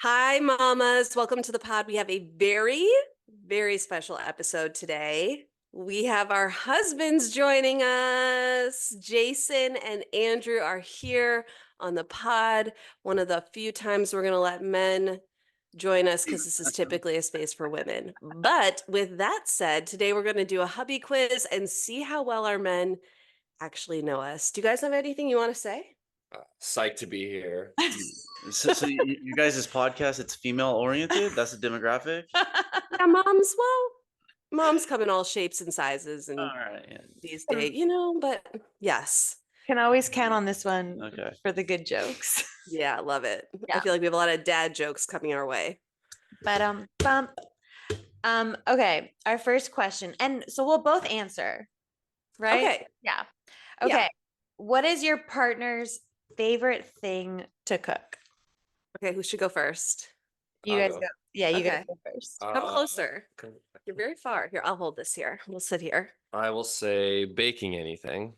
Hi, mamas. Welcome to the pod. We have a very, very special episode today. We have our husbands joining us. Jason and Andrew are here on the pod. One of the few times we're going to let men join us because this is typically a space for women. But with that said, today we're going to do a hubby quiz and see how well our men actually know us. Do you guys have anything you want to say? Psyched to be here. So you guys' podcast, it's female oriented. That's the demographic. Yeah, moms come in all shapes and sizes and All right. Yeah. these days, but yes. Can always count on this one Okay. for the good jokes. Yeah, love it. I Yeah. feel like we have a lot of dad jokes coming our way. But bump. Okay, our first question. And so we'll both answer, right? Okay. Yeah. Yeah. Okay. What is your partner's favorite thing to cook? Okay, who should go first? You I'll guys go. go. Yeah, you guys Okay. go first. Come closer. You're very far. Here, I'll hold this here. We'll sit here. I will say baking anything.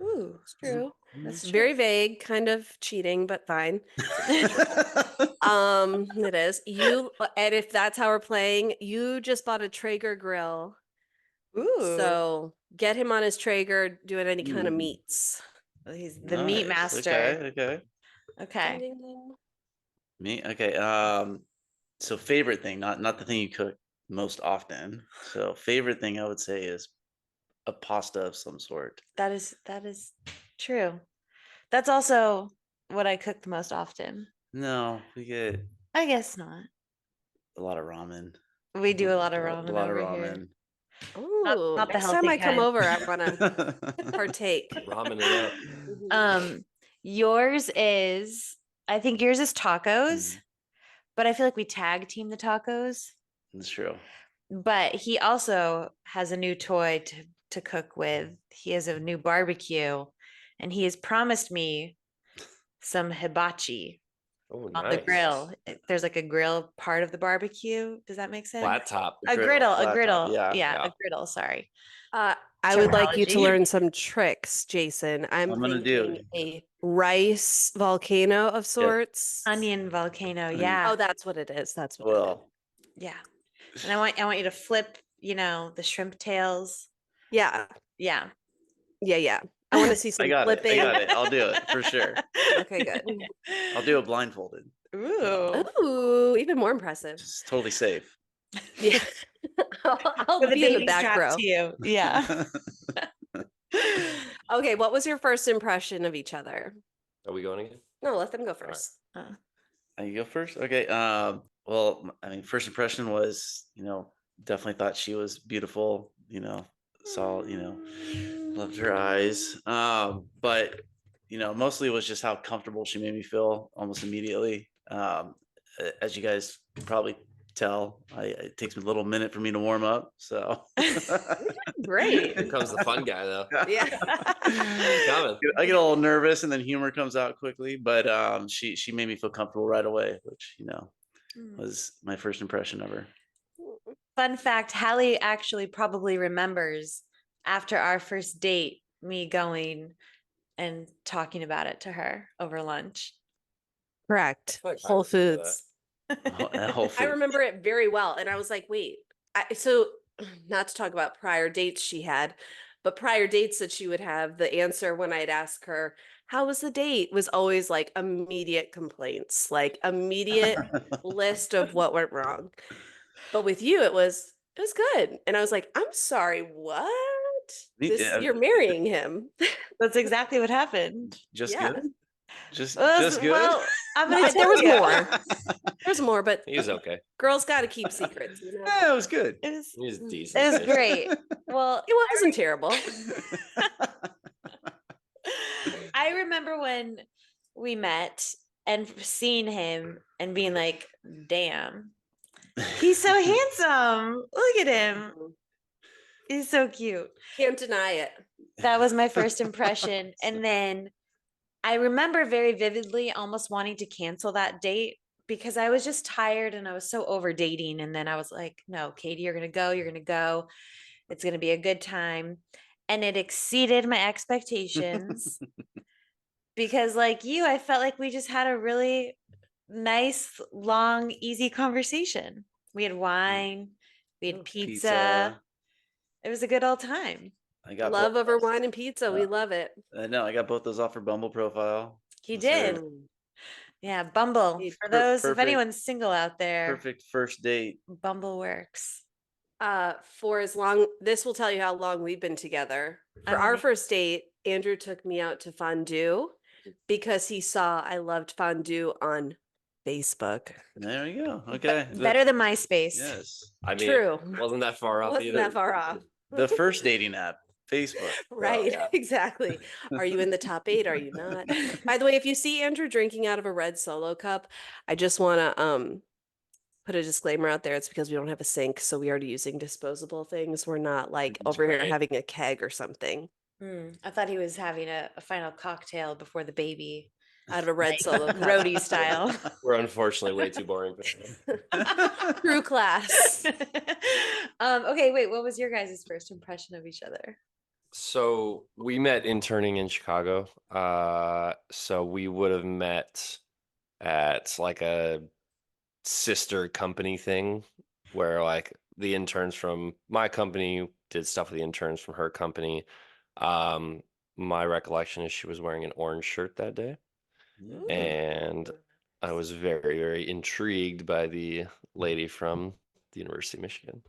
Ooh, it's true. That's It's very vague, kind of cheating, but fine. It is. And if that's how we're playing, you just bought a Traeger grill. Ooh. So get him on his Traeger doing any kind of Ooh. meats. He's the meat Nice. master. Okay. Okay. Ding, ding, ding. Me. Okay. So favorite thing, not the thing you cook most often. So favorite thing I would say is a pasta of some sort. That is true. That's also what I cook the most often. No, we get I guess not. a lot of ramen. We do a lot of ramen A lot of over here. ramen. Ooh, not the next time healthy I come kind. over, I want to partake. Ramen it up. Yours is, I think yours is tacos, but I feel like we tag team the tacos. That's true. But he also has a new toy to cook with. He has a new barbecue, and he has promised me some hibachi Oh, on nice. the grill. There's like a grill part of the barbecue. Does that make sense? Flat top. A griddle. Flat top, Yeah, yeah. a griddle. Sorry. I would like you to Terminology. learn some tricks, Jason. I'm I'm gonna do. thinking a rice volcano of sorts. Onion volcano. Onion. Yeah. Oh, that's what it is. That's what it is. Well, Yeah. And I want you to flip, the shrimp tails. Yeah. Yeah. Yeah. I want to see some I got flipping. it. I'll do it for sure. Okay, good. I'll do it blindfolded. Ooh. Ooh, even more impressive. It's totally safe. Yeah. I'll With a be in the baby back strapped row. to you. Yeah. Okay, what was your first impression of each other? Are we going again? No, let them go first. You go first. Okay. Well, I mean, first impression was, definitely thought she was beautiful. Saw, loved her eyes. But mostly it was just how comfortable she made me feel almost immediately. As you guys can probably tell, it takes me a little minute for me to warm up. So Great. Here comes the fun guy, though. Yeah. Coming. I get a little nervous and then humor comes out quickly, but she made me feel comfortable right away, which was my first impression of her. Fun fact, Hallie actually probably remembers after our first date, me going and talking about it to her over lunch. Correct. I feel like I Whole remember Foods. Whole I Foods. remember it very well. And I was like, wait, so not to talk about prior dates she had, but prior dates that she would have, the answer when I'd ask her, how was the date, was always like immediate complaints, like immediate list of what went wrong. But with you, it was good. And I was like, I'm sorry, what? You're marrying him. That's exactly what happened. Just Yeah. good. Just good. Well, I'm No, gonna there tell was you. more. There's more, but He was okay. girls got to keep secrets. Yeah, it was good. It was He was decent. it was great. Well, It wasn't terrible. I remember when we met and seeing him and being like, damn, he's so handsome. Look at him. He's so cute. Can't deny it. That was my first impression. And then I remember very vividly almost wanting to cancel that date because I was just tired and I was so over dating. And then I was like, no, Katie, you're going to go. You're going to go. It's going to be a good time. And it exceeded my expectations because like you, I felt like we just had a really nice, long, easy conversation. We had wine, we had pizza. It was a good old time. I got Love both over those. wine and pizza. We love it. No, I got both those off her Bumble profile. He That's her did. Yeah, Bumble. Need For those, if perfect- anyone's single out there, Perfect first date. Bumble works. For as long, this will tell you how long we've been together. For our first date, Andrew took me out to fondue because he saw I loved fondue on Facebook. There you go. Okay. Better than MySpace. Yes. I mean, True. wasn't that far off Wasn't either. that far off. The first dating app, Facebook. Right, yeah. exactly. Are you in the top 8? Are you not? By the way, if you see Andrew drinking out of a red Solo cup, I just want to put a disclaimer out there. It's because we don't have a sink, so we are using disposable things. We're not like over here Right. having a keg or something I thought he was having a final cocktail before the baby, out of a red Solo cup. roadie style. We're unfortunately way too boring. True class. Okay, wait. What was your guys' first impression of each other? So we met interning in Chicago. So we would have met at like a sister company thing where like the interns from my company did stuff with the interns from her company. My recollection is she was wearing an orange shirt that day, and I was very, very intrigued by the lady from the University of Michigan.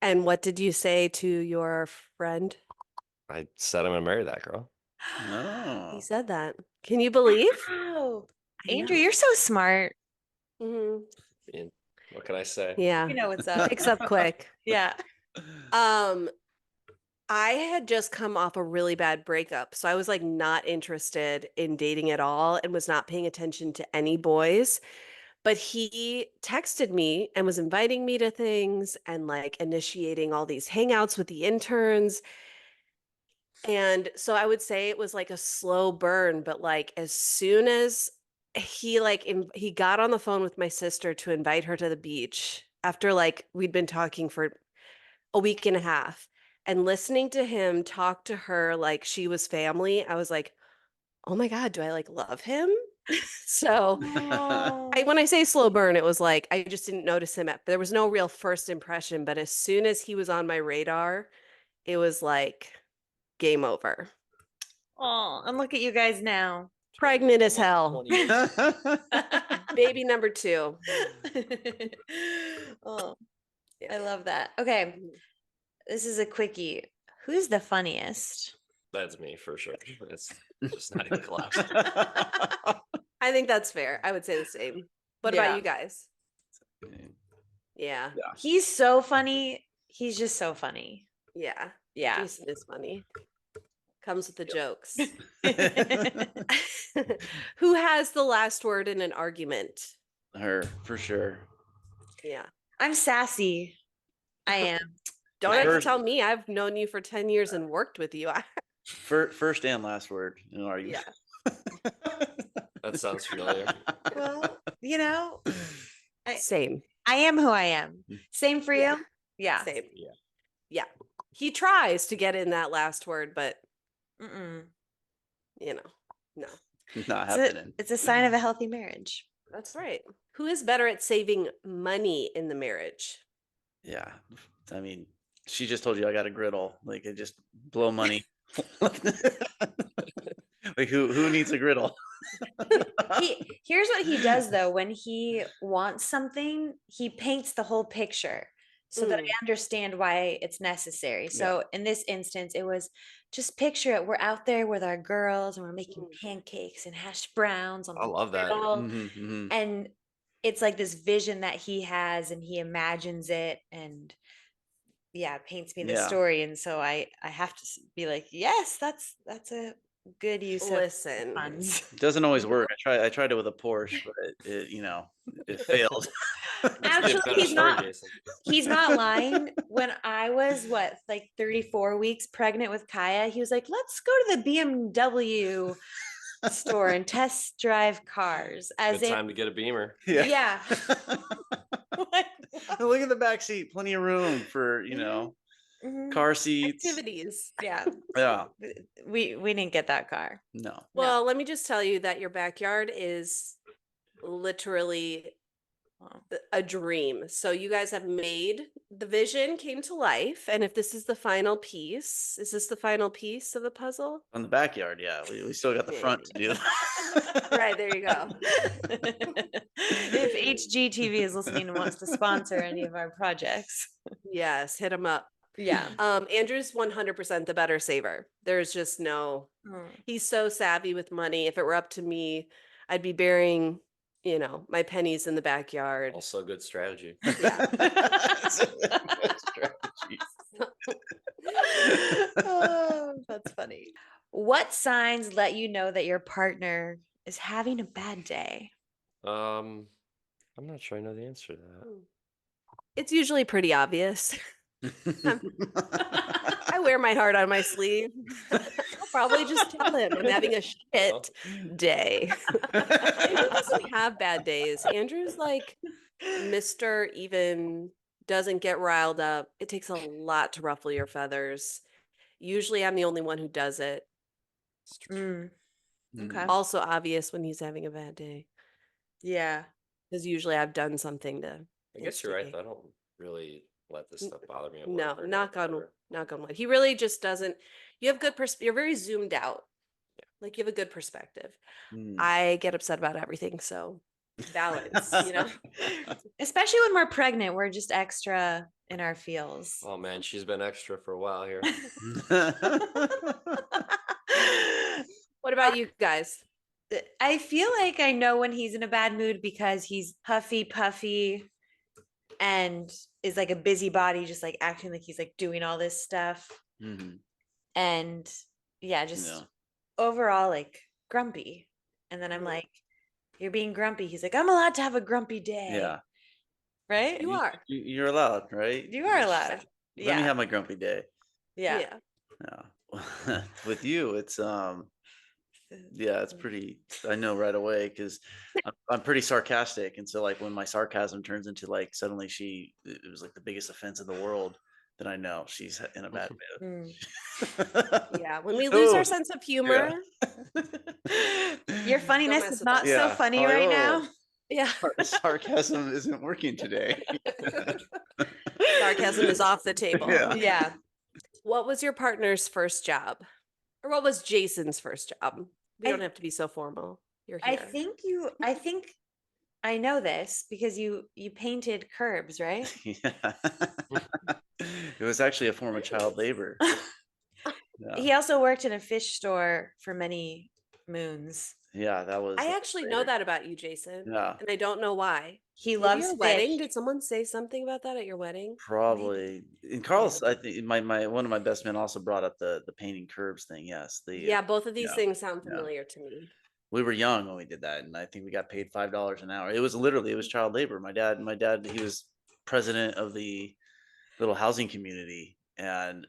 And what did you say to your friend? I said I'm gonna marry that girl. Oh. He said that. Can you believe? Wow. I Andrew, know. you're so smart. Mhm. And what can I say? Yeah. You know what's up. Picks up quick. Yeah. I had just come off a really bad breakup, so I was like not interested in dating at all and was not paying attention to any boys. But he texted me and was inviting me to things and like initiating all these hangouts with the interns. And so I would say it was like a slow burn, but like as soon as he got on the phone with my sister to invite her to the beach after like we'd been talking for a week and a half, and listening to him talk to her like she was family, I was like, "Oh my God, do I like love him?" So when I say slow burn, it was like I just didn't notice him there was no real first impression, but as soon as he was on my radar, it was like game over. Oh, and look at you guys now. Pregnant as hell. 20 years. Baby number 2. Oh, I love that. Okay, this is a quickie. Who's the funniest? That's me for sure. It's just not even close. I think that's fair. I would say the same. What Yeah. about you guys? Yeah. He's so funny. He's just so funny. Yeah. Yeah. Jason is funny. Comes with the jokes. Who has the last word in an argument? Her, for sure. Yeah. I'm sassy. I am. Don't have to First- tell me. I've known you for 10 years and worked with you. First and last word in an argument. That sounds familiar. Well, you know, Same. I am who I am. Same for Yeah. you? Yeah. Same. Yeah. Yeah. He tries to get in that last word, but Mm-mm. you know, no. Not It's happening. it's a sign of a healthy marriage. That's right. Who is better at saving money in the marriage? Yeah. I mean, she just told you I got a griddle. Like I just blow money. Like who needs a griddle? Here's what he does though. When he wants something, he paints the whole picture so that I understand why it's necessary. So in this instance, it was just picture it. We're out there with our girls and we're making pancakes and hash browns on I the love that. griddle. Mhm. And it's like this vision that he has and he imagines it and paints me the Yeah. story. And so I have to be like, yes, that's a good use Listen. of funds. It doesn't always work. I tried it with a Porsche, but it failed. Actually, Better he's story, not. Jason. He's not lying. When I was 34 weeks pregnant with Kaya, he was like, "Let's go to the BMW store and test drive cars." As Good in, time to get a Beamer. yeah. Look at the back seat, plenty of room for Mhm. car seats. Activities. Yeah, Yeah, we didn't get that car. no. Well, let me just tell you that your backyard is literally Wow. a dream. So you guys have made the vision came to life. And if this is the final piece, is this the final piece of the puzzle? On the backyard, yeah. We still got the Yeah, front to do. Right, there you go. If HGTV is listening and wants to sponsor any of our projects. Yes, hit him up. Yeah. Andrew's 100% the better saver. There's just no, he's so savvy with money. If it were up to me, I'd be burying, my pennies in the backyard. Also good strategy. Yeah. Oh, that's funny. What signs let you know that your partner is having a bad day? I'm not sure I know the answer to that. It's usually pretty obvious. I wear my heart on my sleeve. I'll probably just tell him I'm having a shit day. Andrew doesn't have bad days. Andrew's like Mr. Even doesn't get riled up. It takes a lot to ruffle your feathers. Usually I'm the only one who does it. Mm, okay. Also obvious when he's having a bad day. Yeah. Because usually I've done something to I guess you're right. instigate. Though. I don't really let this stuff bother me. At No, work or knock on whatever. wood. He really just doesn't. You have good you're very zoomed out. Yeah. Like you have a good perspective. Mm. I get upset about everything, so balance, Especially when we're pregnant, we're just extra in our feels. Oh man, she's been extra for a while here. What about you guys? I feel like I know when he's in a bad mood because he's huffy puffy and is like a busybody, just like acting like he's like doing all this stuff. Mhm. And yeah, just Yeah. overall like grumpy. And then I'm Mhm. like, you're being grumpy. He's like, I'm allowed to have a grumpy day. Yeah. Right? You are. You're allowed, right? You are allowed. Let me Yeah. have my grumpy day. Yeah. Yeah. Yeah. With you, it's yeah, it's pretty. I know right away because I'm pretty sarcastic, and so like when my sarcasm turns into like suddenly it was like the biggest offense in the world, then I know she's in a bad mood. Mm. Yeah. When we lose Oh, our sense of humor, Your don't funniness mess is with not us. so Yeah. funny Oh, right oh. now. Yeah. Sarcasm isn't working today. Sarcasm is off the table. Yeah. Yeah. What was your partner's first job? Or what was Jason's first job? We I- don't have to be so formal. You're I here. think I know this because you painted curbs, right? Yeah. It was actually a form of child labor. Yeah. He also worked in a fish store for many moons. Yeah, that was. I actually know that about you, Jason. Yeah. And I don't know why. He Maybe loves your fish. wedding? Did someone say something about that at your wedding? Probably in Carl's. I think my one of my best men also brought up the painting curbs thing. Yes, Yeah, both of these yeah, things sound yeah. familiar to me. We were young when we did that, and I think we got paid $5 an hour. It was child labor. My dad, he was president of the little housing community, and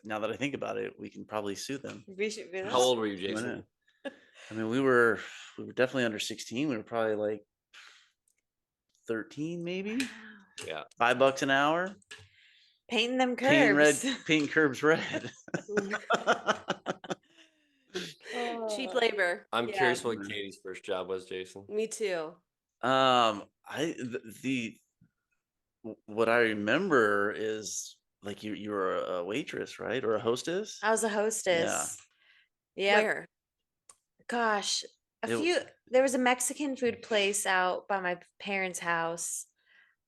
now that I think about it, we can probably sue them. We should be How old were you, Why Jason? not? I mean, we were definitely under 16. We were probably like 13, maybe. Yeah. $5 an hour. painting them Painting curbs. painting curbs red. Cheap labor. I'm Yeah, curious what Katie's first job was, Jason. Me too. What I remember is like you were a waitress, right, or a hostess? I was a hostess. Yeah. Where? Gosh, It- there was a Mexican food place out by my parents' house.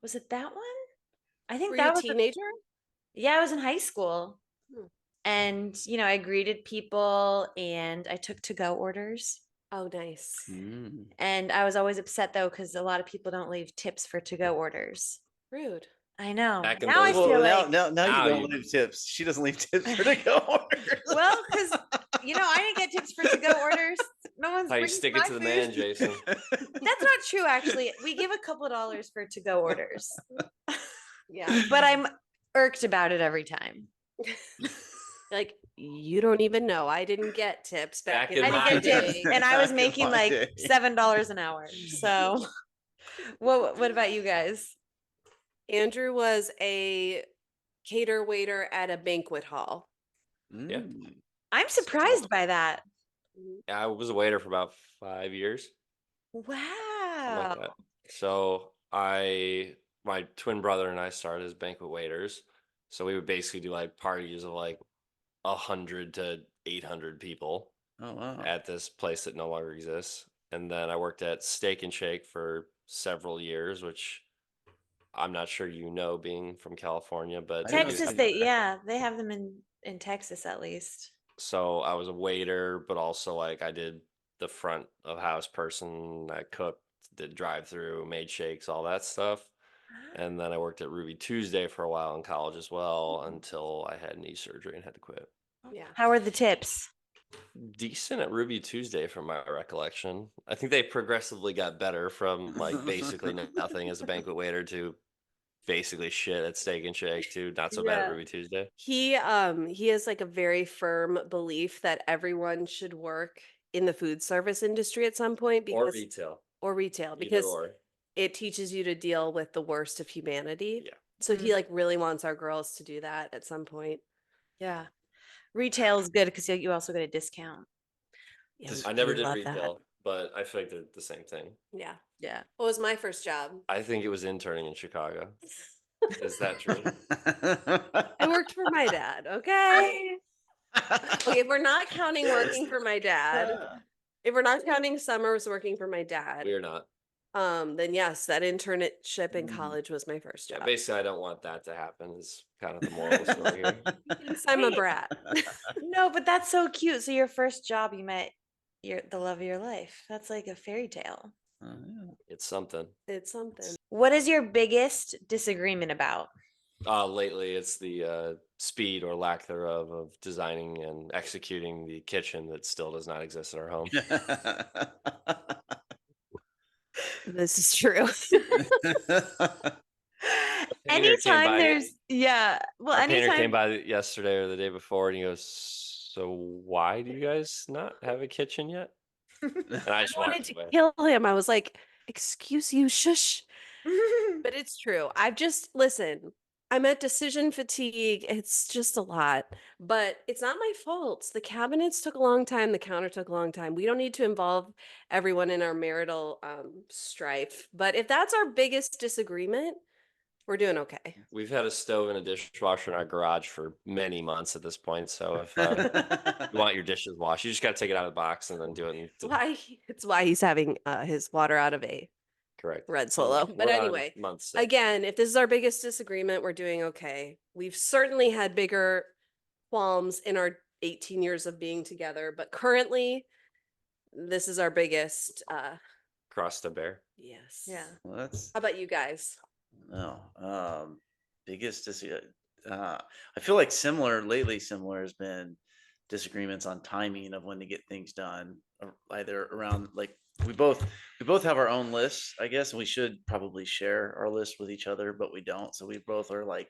Was it that one? I think Were that you a was teenager? yeah, I was in high school. Hmm. And, I greeted people and I took to-go orders. Oh, nice. Mm. And I was always upset though, because a lot of people don't leave tips for to-go orders. Rude. I know. Back in Now I those Well, feel now, like, now Now you don't you- leave tips. She doesn't leave tips for to go orders. well, because I didn't get tips for to-go orders. No one's How you bringing stick my it to the food. man, Jason? That's not true, actually. We give a couple of dollars for to-go orders, Yeah. but I'm irked about it every time. Like, you don't even know. I didn't get tips back, Back in in I my didn't get day. tips, and I was Back in making my like day. $7 an hour. So, what about you guys? Andrew was a cater waiter at a banquet hall. Yeah. Mm. I'm surprised by that. Yeah, I was a waiter for about 5 years. something Wow. like that. So my twin brother and I started as banquet waiters. So we would basically do like parties of like 100 to 800 people Oh wow. at this place that no longer exists. And then I worked at Steak and Shake for several years, which I'm not sure you know, being from California, but I they know do Texas, have. they have them in Texas at least. So I was a waiter, but also like I did the front of house person. I cooked, did drive through, made shakes, all that stuff. And then I worked at Ruby Tuesday for a while in college as well until I had knee surgery and had to quit. Yeah. How are the tips? Decent at Ruby Tuesday from my recollection. I think they progressively got better from like basically nothing as a banquet waiter to basically shit at Steak and Shake to not so bad at Yeah. Ruby Tuesday. He has like a very firm belief that everyone should work in the food service industry at some point Or because retail. or retail Either because or. it teaches you to deal with the worst of humanity. Yeah. So he like really wants our girls to do that at some point. Yeah. Retail is good because you also get a discount. Yeah, Does- we I never really did love that. retail, but I feel like they're the same thing. Yeah. Yeah. What was my first job? I think it was interning in Chicago. Is that true? I worked for my dad, okay? Okay, if we're not counting working for my dad, if we're not counting summers working for my dad, We are not. then yes, that internship in Mm. college was my first Yeah, job. basically, I don't want that to happen. Is kind of the moral of the story here. Thinks I'm a Wait. brat. No, but that's so cute. So your first job, you met the love of your life. That's like a fairy tale. Oh, yeah. It's something. It's something. What is your biggest disagreement about? Lately, it's the speed or lack thereof of designing and executing the kitchen that still does not exist in our home. This is true. Painter came Anytime by- there's well, Our painter came anytime by yesterday or the day before, and he goes, "So why do you guys not have a kitchen yet?" And I just I wanted walked to away. kill him. I was like, excuse you, shush. But it's true. I've just listen. I'm at decision fatigue. It's just a lot, but it's not my fault. The cabinets took a long time. The counter took a long time. We don't need to involve everyone in our marital strife. But if that's our biggest disagreement, we're doing okay. We've had a stove and a dishwasher in our garage for many months at this point. So if you want your dishes washed, you just got to take it out of the box and then do it. It's why he's having his water out of a Correct. red So solo. But we're on anyway, month 6. again, if this is our biggest disagreement, we're doing okay. We've certainly had bigger qualms in our 18 years of being together, but currently, this is our biggest. Cross the bear. Yes. Yeah. Well, that's How about you guys? no. Biggest I feel like similar has been disagreements on timing of when to get things done, either around like we both have our own lists, I guess, and we should probably share our list with each other, but we don't. So we both are like,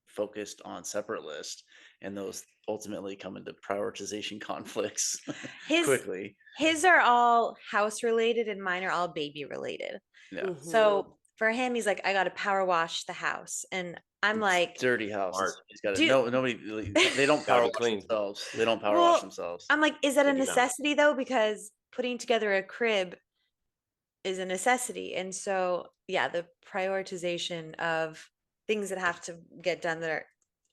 focused on separate lists, and those ultimately come into prioritization conflicts quickly. His are all house related and mine are all baby related. Yeah. Mhm. So for him, he's like, I got to power wash the house. And I'm like, Dirty house. Smart. He's got to Dude. nobody. They don't Gotta power be wash clean. themselves. They don't power Well, wash themselves. I'm like, is that They a do not. necessity though? Because putting together a crib is a necessity. And so, yeah, the prioritization of things that have to get done that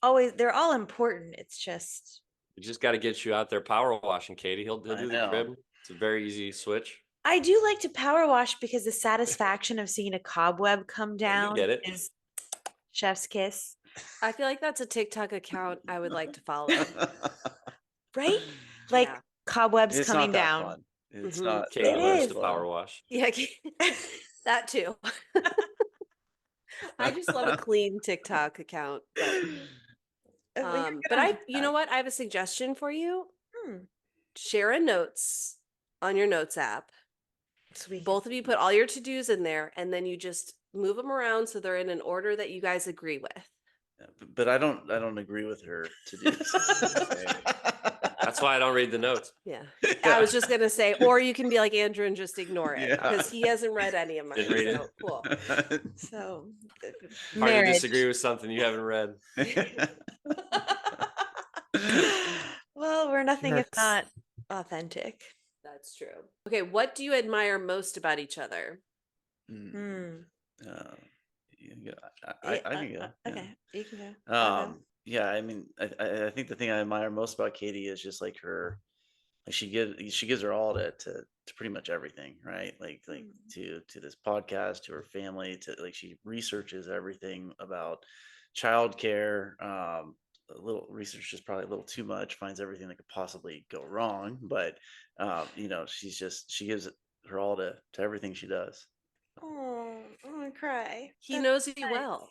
are they're all important. It's just, We just got to get you out there power washing, Katie. He'll I do the know. crib. It's a very easy switch. I do like to power wash because the satisfaction of seeing a cobweb come down get it. is chef's kiss, I feel like that's a TikTok account I would like to follow. right? Like Yeah. cobwebs It's coming not that down. fun. It's Mhm. not. Katie It loves is. to power wash. Yeah, that too. I just love a clean TikTok account. But you know what? I have a suggestion for you. Hmm. Share a notes on your notes app. Sweet. Both of you put all your to-dos in there, and then you just move them around so they're in an order that you guys agree with. But I don't agree with her to do this. That's why I don't read the notes. Yeah. I was just gonna say, or you can be like Andrew and just ignore it Yeah. because he hasn't read any of mine. Didn't read it. So, cool. So Hard to marriage. disagree with something you haven't read. Well, we're nothing if Jerks. not authentic. That's true. Okay, what do you admire most about each other? Mm, Hmm. yeah, I can go. Yeah. Okay, you can go. I'll go. Yeah. I mean, I think the thing I admire most about Katie is just like her, like she gives her all to pretty much everything, right? Like Mm. to this podcast, to her family, to like she researches everything about childcare. A little research is probably a little too much. Finds everything that could possibly go wrong, but she gives her all to everything she does. Oh, I'm gonna cry. He That's knows you nice. well.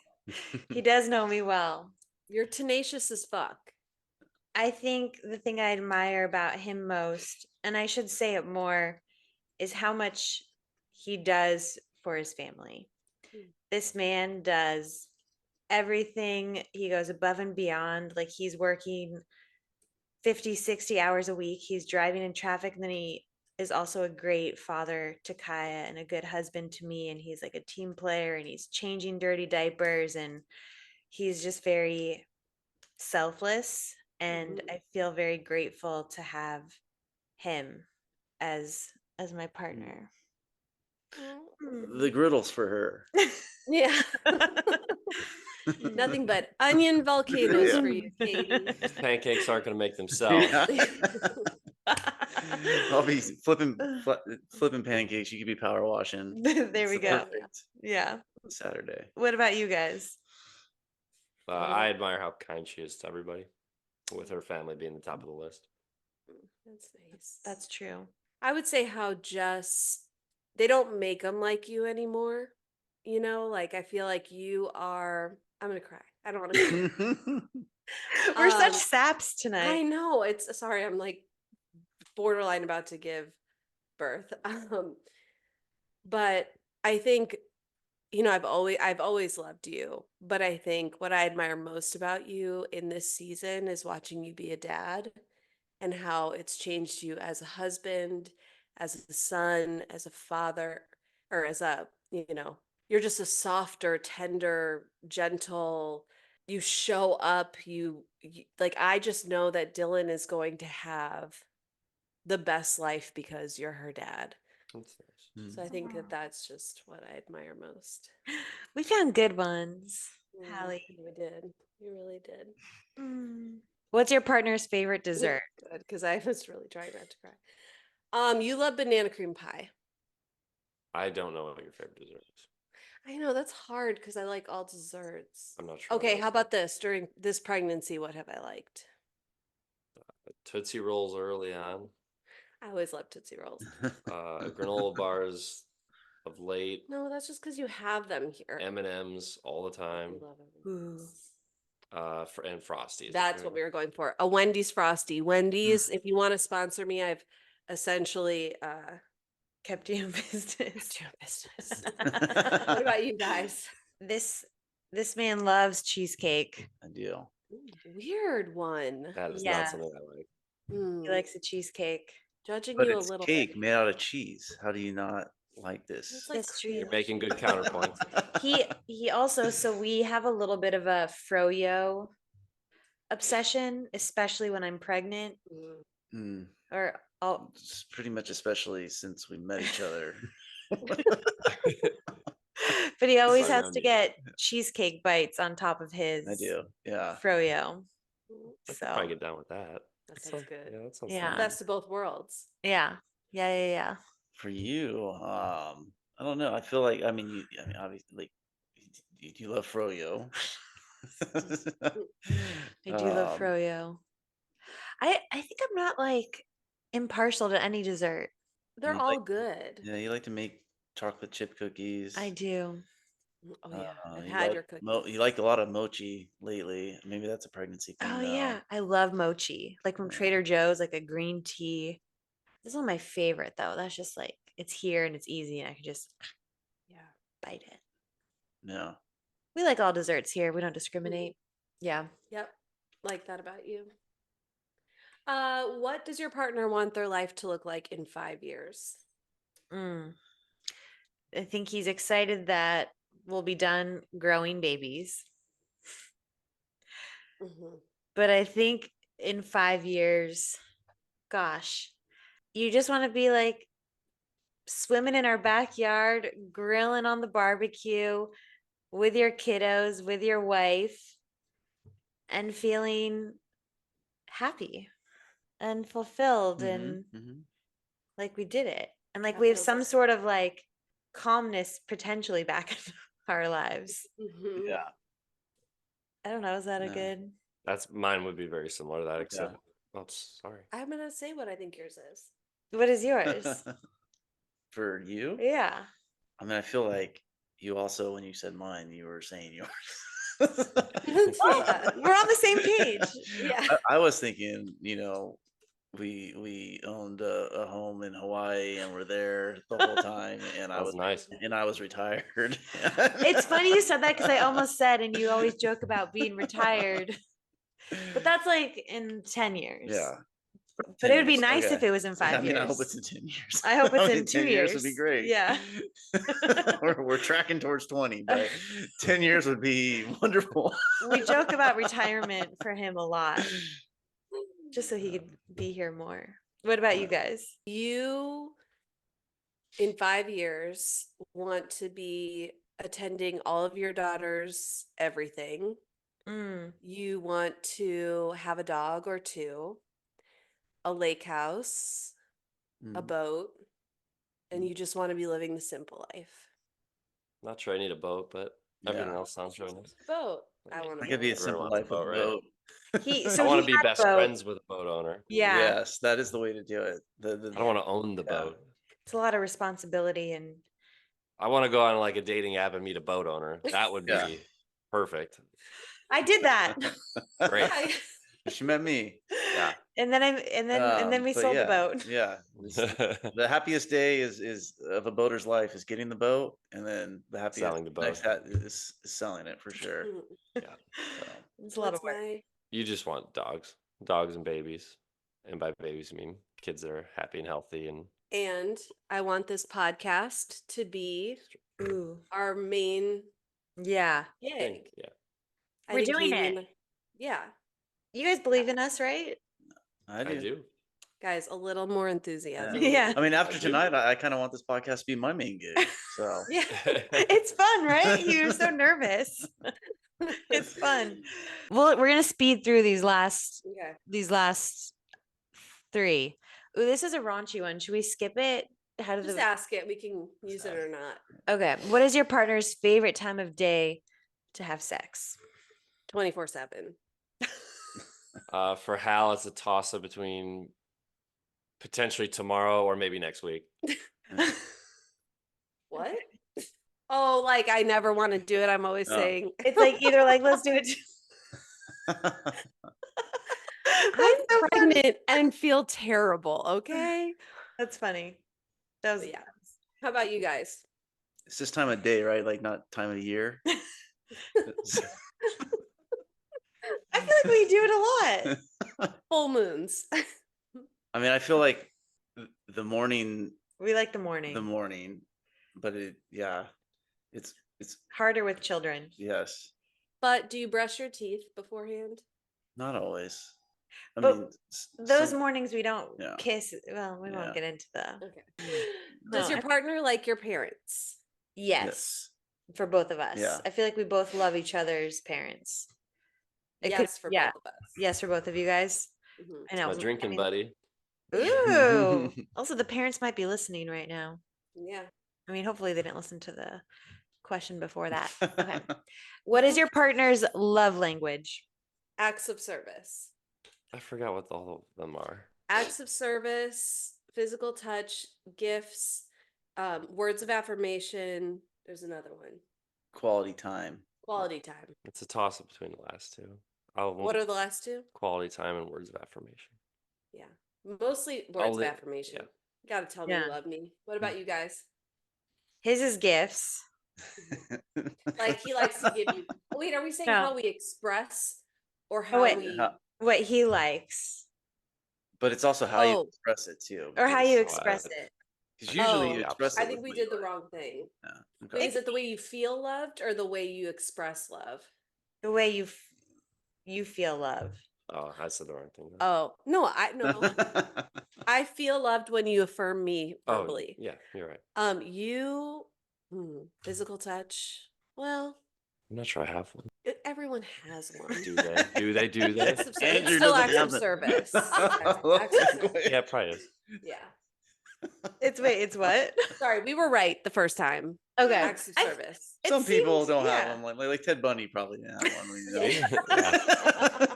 He does know me well. You're tenacious as fuck. I think the thing I admire about him most, and I should say it more, is how much he does for his family. Mm. This man does everything. He goes above and beyond. Like he's working 50, 60 hours a week. He's driving in traffic. And then he is also a great father to Kaya and a good husband to me. And he's like a team player and he's changing dirty diapers. And he's just very selfless. And Mhm. I feel very grateful to have him as my partner. The griddles for her. Yeah. Nothing but onion volcanoes Yeah. for you, Katie. Those pancakes aren't going to make themselves. Yeah. I'll be flipping pancakes. You could be power washing. There It's we the go. perfect Yeah. Saturday. What about you guys? I admire how kind she is to everybody, with her family being the top of the list. That's nice. That's true. I would say how just they don't make them like you anymore. You know, like I feel like you are. I'm gonna cry. I don't want to. We're such Um, saps I tonight. know. It's sorry. I'm like borderline about to give birth. But I think I've always loved you, but I think what I admire most about you in this season is watching you be a dad and how it's changed you as a husband, as a son, as a father, or as you're just a softer, tender, gentle, you show up, like I just know that Dylan is going to have the best life because you're her dad. That's nice. So I think that that's just what I admire most. We found good ones, Mm, Hallie. you did. You really did. What's your partner's favorite dessert? Good, because I was really trying not to cry. You love banana cream pie. I don't know what your favorite dessert is. I know that's hard because I like all desserts. I'm not sure. Okay, how about this? During this pregnancy, what have I liked? Tootsie Rolls early on, I always loved Tootsie Rolls. granola bars of late, No, that's just because you have them here. M&Ms all the I time, love Ooh. M&Ms. and Frosties. That's what we were going for. A Wendy's Frosty. Wendy's, Mm. if you want to sponsor me, I've essentially Kept you in business. kept you in business. What about you guys? This man loves cheesecake. I do. Weird one. That is Yeah. not something I like. He likes a cheesecake. Judging But you a it's little cake bit. made out of cheese. How do you not like this? It's like That's cream true. You're making good cheese. counterpoints. He also, so we have a little bit of a froyo obsession, especially when I'm pregnant Mm. Mm, or I'll it's pretty much, especially since we met each other. but he always Sorry, has I'm to muted. get cheesecake bites on top of his I do. Yeah. froyo. I could probably So get down with that. That sounds good. Yeah, that sounds Yeah. fine. Best of both worlds. yeah. Yeah. For you, I don't know. I feel like, I mean, obviously, like, you love froyo. I do love Um, froyo. I think I'm not like impartial to any dessert. They're you all like, good. yeah, you like to make chocolate chip cookies. I do. Oh yeah, I've You had like your cookies. you like a lot of mochi lately. Maybe that's a pregnancy thing, Oh though. yeah, I love mochi. Like from Yeah. Trader Joe's, like a green tea. This is one of my favorite though. That's just like it's here and it's easy and I can just Yeah. bite it. No. We like all desserts here. We don't discriminate. Yeah. Yep. Like that about you. What does your partner want their life to look like in 5 years? Mm. I think he's excited that we'll be done growing babies. Mhm. But I think in 5 years, gosh, you just want to be like swimming in our backyard, grilling on the barbecue with your kiddos, with your wife, and feeling happy and fulfilled and like we did it. And like That we have feels some like- sort of like calmness potentially back in our lives. Mhm. Yeah. I don't know. Is that a No. good? That's mine would be very similar to that, except oh, sorry. I'm gonna say what I think yours is. What is yours? For you? Yeah. I mean, I feel like you also, when you said mine, you were saying yours. Yeah. We're on the same page. Yeah. I was thinking, we owned a home in Hawaii and we're there the whole time, and That was nice. I was retired. It's funny you said that because I almost said, and you always joke about being retired, but that's like in 10 years. Yeah. But it would be 10 years, nice okay. if it was in 5 I mean, years. I hope it's in 10 years. I hope it's mean, in 2 10 years would be years. great. Yeah. we're tracking towards 20, but 10 years would be wonderful. We joke about retirement for him a lot, just so he could be here more. What about you guys? You, in 5 years, want to be attending all of your daughter's everything. Mm. You want to have a dog or two, a lake house, a Mm. boat, and you just want to be living the simple life. Not sure I need a boat, but everything Yeah. else sounds really nice. Boat. I want It to could be a Everyone simple wants a life with a boat, right? boat. So I want to he be had a best boat. friends with a boat owner. Yeah. Yes, that is the way to do it. I don't want to own the Yeah. boat. It's a lot of responsibility and I want to go on like a dating app and meet a boat owner. That would be Yeah. perfect. I did that. Great. She met me. Yeah. And then we But sold the yeah, boat. Yeah. The happiest day is of a boater's life is getting the boat, and then the happiest Selling the boat. next is selling it for sure. So, It's a lot of What's work. my You just want dogs and babies. And by babies, I mean kids that are happy and healthy. and I want this podcast to be Ooh. our main Yeah. gig. Yeah. I We're think doing Katie it. and- yeah. You guys believe in us, right? I do. I do. Guys, a little more enthusiasm. Yeah. I mean, after I do. tonight, I kind of want this podcast to be my main gig. So Yeah. It's fun, right? You're so nervous. It's fun. Well, we're gonna speed through these last Okay. 3. Ooh, this is a raunchy one. Should we skip it? How do Just the ask it. We can use it or not. Okay. What is your partner's favorite time of day to have sex? 24/7. For Hal, it's a toss up between potentially tomorrow or maybe next week. What? Oh, like I never want to do it. I'm always Oh. saying It's like either like let's do it. I'm pregnant and feel terrible. Okay. That's funny. That was But yeah. How about you guys? it's just time of day, right? Like not time of year. I feel like we do it a lot. Full moons. I mean, I feel like the morning, We like the morning. but it's Harder with children. yes, But do you brush your teeth beforehand? not always. I But mean, Those some- mornings we don't Yeah. kiss. Well, we Yeah. won't get into the Okay. Does No, your I- partner like your parents? yes. For both of us. Yeah. I feel like we both love each other's parents. It could- Yes, for yeah. both of us. Yes, for both of you guys. Mhm. I know. My drinking I mean- buddy. Ooh. Also, the parents might be listening right now. Yeah. I mean, hopefully they didn't listen to the question before that. Okay. What is your partner's love language? Acts of service. I forgot what all of them are. Acts of service, physical touch, gifts, words of affirmation. There's another one. quality time. Quality time. It's a toss up between the last two. All of them, What are the last two? quality time and words of affirmation. Yeah. Mostly words of li- affirmation. yeah. You gotta tell me Yeah. you love me. What about you guys? His is gifts. Like he likes to give you. Wait, are we saying No. how we express or how wait. we? How- What he likes. but it's also how you Oh. express it too. Or how you because- express Oh, it. Because usually Oh, you express it. I think with we what did you the like. wrong thing. Yeah. Wait, Okay. is it the way you feel loved or the way you express love? The way you feel love. Oh, I said the wrong thing. then. Oh no, I no. I feel loved when you affirm me Oh, verbally. yeah, you're right. Physical touch. Well, I'm not sure I have one. everyone has one. Do they? Do they? Do they? Acts of it's Andrew still doesn't acts have of them. service. Acts of service. Yeah, it probably is. Yeah. It's what? Sorry, we were right the first time. Okay. Acts of service. It Some people seems- don't have yeah. them. Like Ted Bundy probably didn't have one. You know? Me? Yeah.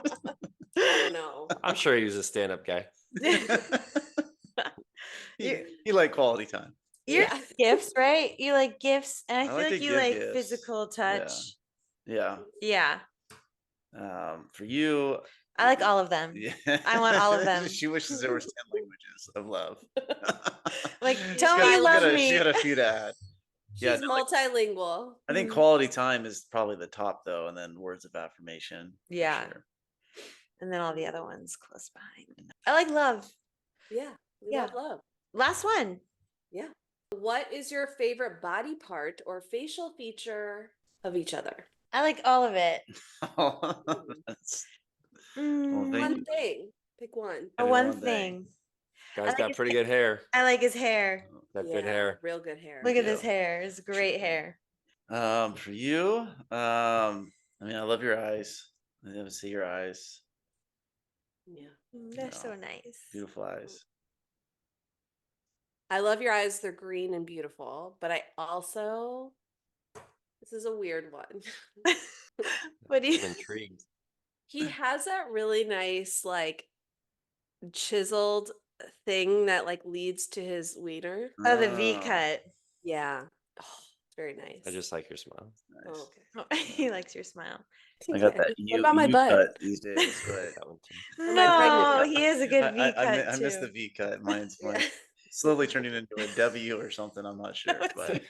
I don't know. I'm sure he was a stand-up guy. he liked quality time. You're Yeah. gifts, right? You like gifts, and I I feel like like to you give like gifts. physical touch. Yeah. Yeah. For you, I like all of them. yeah. I want all of them. She wishes there was 10 languages of love. Like, She's tell got- me you she's love got a- me. She got a few to add. Yeah, She's multilingual. I think quality time is probably the top though, and then words of affirmation. for Yeah. sure. And then all the other ones close behind. I like love. Yeah. We Yeah. love love. Last one. Yeah. What is your favorite body part or facial feature of each other? I like all of it. That's- Mm, thank One you. thing. Pick one. Maybe one one thing. thing. Guy's like got his pretty good hair. I like his hair. Got good Yeah, hair. real good hair. Look at do. this hair. It's great hair. For you, I mean, I love your eyes. I never see your eyes. Yeah. They're so nice. Beautiful eyes. I love your eyes. They're green and beautiful, but I also, this is a weird one. What do you? I'm intrigued. He has that really nice, like, chiseled thing that like leads to his wiener. Oh, the V cut. Yeah. Oh, it's very nice. I just like your smile. Nice. Oh, okay. He likes your smile. I got that. What about my butt? cut these days, I but like that one too. Or my pregnant No, butt. he has a good V cut I too. miss the V cut. Mine's Yeah. slowly turning into a W or something. I'm not sure, but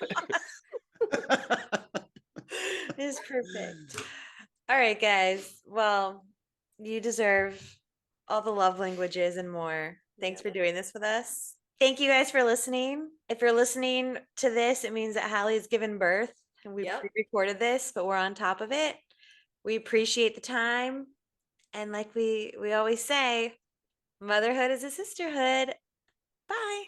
It is perfect. All right, guys. Well, you deserve all the love languages and more. Thanks for doing this with us. Thank you guys for listening. If you're listening to this, it means that Hallie has given birth and we Yep. recorded this, but we're on top of it. We appreciate the time. And like we always say, motherhood is a sisterhood. Bye.